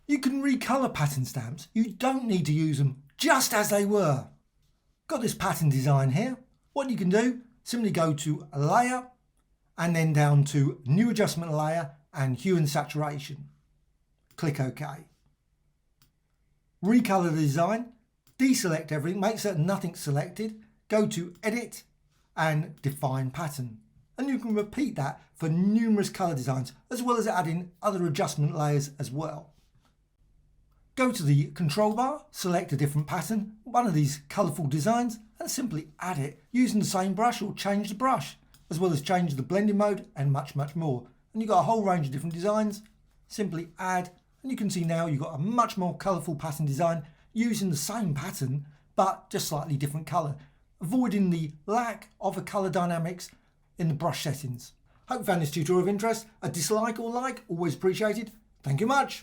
You can recolour pattern stamps. You don't need to use them just as they were. Got this pattern design here. What you can do, simply go to Layer and then down to New Adjustment Layer and Hue and Saturation. Click OK. Recolour the design, deselect everything, make certain nothing's selected, go to Edit and Define Pattern. And you can repeat that for numerous colour designs, as well as adding other adjustment layers as well. Go to the control bar, select a different pattern, one of these colourful designs, and simply add it using the same brush or change the brush, as well as change the blending mode and much more. And you've got a whole range of different designs. Simply add, and you can see now you've got a much more colourful pattern design using the same pattern, but just slightly different colour, avoiding the lack of a colour dynamics in the brush settings. Hope you found this tutorial of interest. A dislike or like, always appreciated. Thank you much.